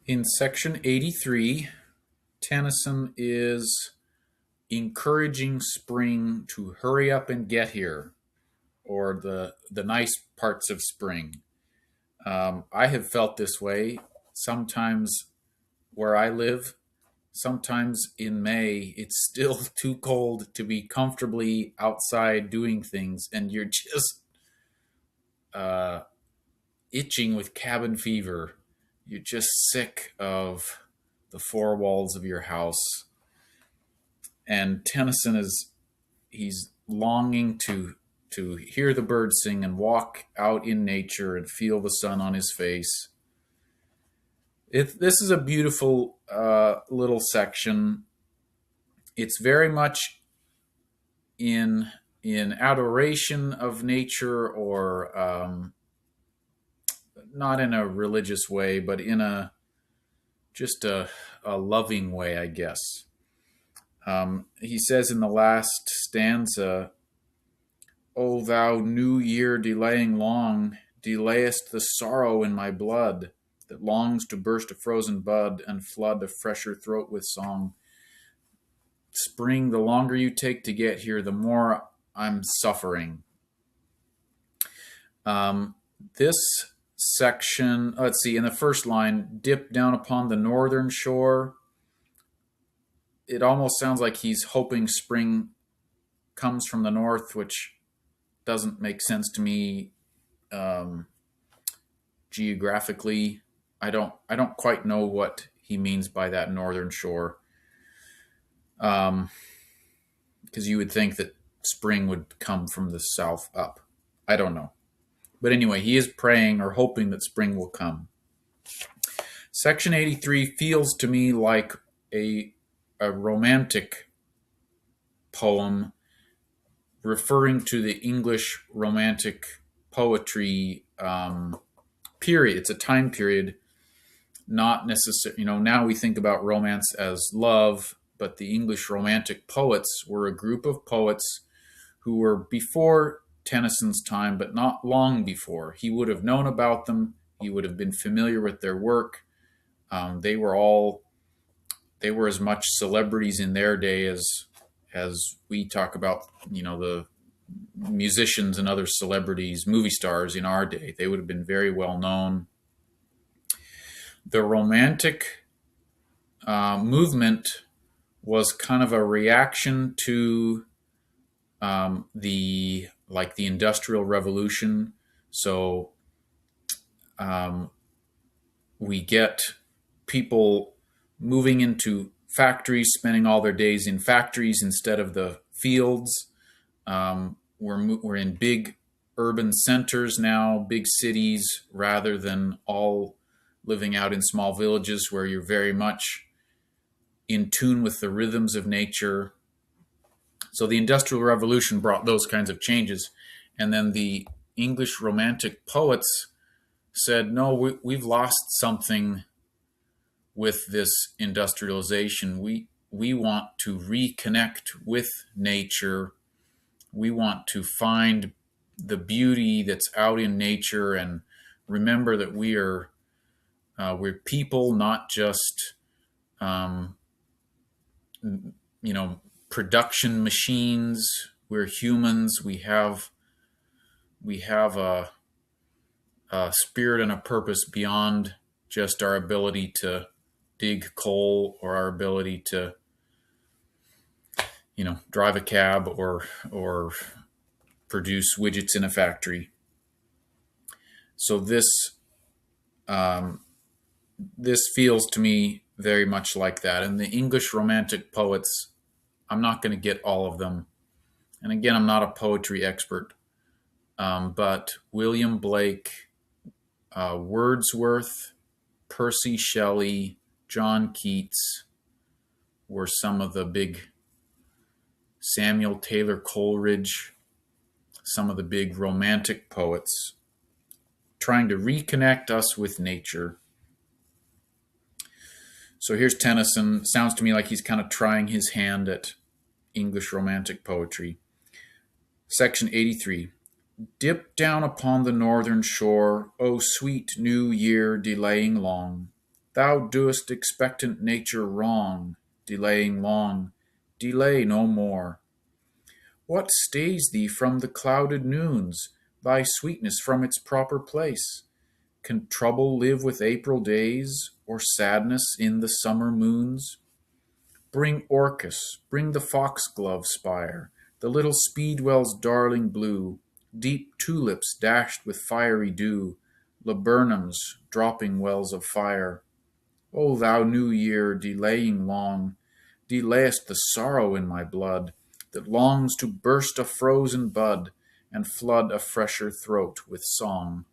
In section 83, Tennyson is encouraging spring to hurry up and get here, or the nice parts of spring. I have felt this way sometimes where I live. Sometimes in May, it's still too cold to be comfortably outside doing things, and you're just uh, itching with cabin fever. You're just sick of the four walls of your house. And Tennyson he's longing to hear the birds sing and walk out in nature and feel the sun on his face. This is a beautiful little section. It's very much in adoration of nature, or not in a religious way, but in just a loving way, I guess. He says in the last stanza, "O thou new year delaying long, delayest the sorrow in my blood, that longs to burst a frozen bud and flood a fresher throat with song. Spring, the longer you take to get here, the more I'm suffering." This section, let's see, in the first line, "Dip down upon the northern shore," it almost sounds like he's hoping spring comes from the north, which doesn't make sense to me geographically. I don't quite know what he means by that northern shore, because you would think that spring would come from the south up. I don't know, but anyway, he is praying or hoping that spring will come. Section 83 feels to me like a romantic poem referring to the English romantic poetry period. It's a time period, not necessarily, now we think about romance as love, but the English romantic poets were a group of poets who were before Tennyson's time, but not long before. He would have known about them. He would have been familiar with their work. They were as much celebrities in their day as we talk about, the musicians and other celebrities, movie stars in our day. They would have been very well known. The romantic movement was kind of a reaction to the Industrial Revolution. So we get people moving into factories, spending all their days in factories instead of the fields. We're in big urban centers now, big cities, rather than all living out in small villages where you're very much in tune with the rhythms of nature. So the Industrial Revolution brought those kinds of changes. And then the English Romantic poets said, no, we've lost something with this industrialization. We want to reconnect with nature. We want to find the beauty that's out in nature and remember that we're people, not just production machines. We're humans. We have a spirit and a purpose beyond just our ability to dig coal or our ability to drive a cab or produce widgets in a factory. So this feels to me very much like that. And the English Romantic poets, I'm not going to get all of them. And again, I'm not a poetry expert, but William Blake, Wordsworth, Percy Shelley, John Keats were some of the big, Samuel Taylor Coleridge, some of the big romantic poets trying to reconnect us with nature. So here's Tennyson. Sounds to me like he's kind of trying his hand at English romantic poetry. Section 83. Dip down upon the northern shore, O sweet new year delaying long. Thou doest expectant nature wrong, delaying long, delay no more. What stays thee from the clouded noons, thy sweetness from its proper place? Can trouble live with April days, or sadness in the summer moons? Bring orchis, bring the foxglove spire, the little speedwell's darling blue, deep tulips dashed with fiery dew, laburnums dropping wells of fire. O thou new year, delaying long, delayest the sorrow in my blood, that longs to burst a frozen bud, and flood a fresher throat with song.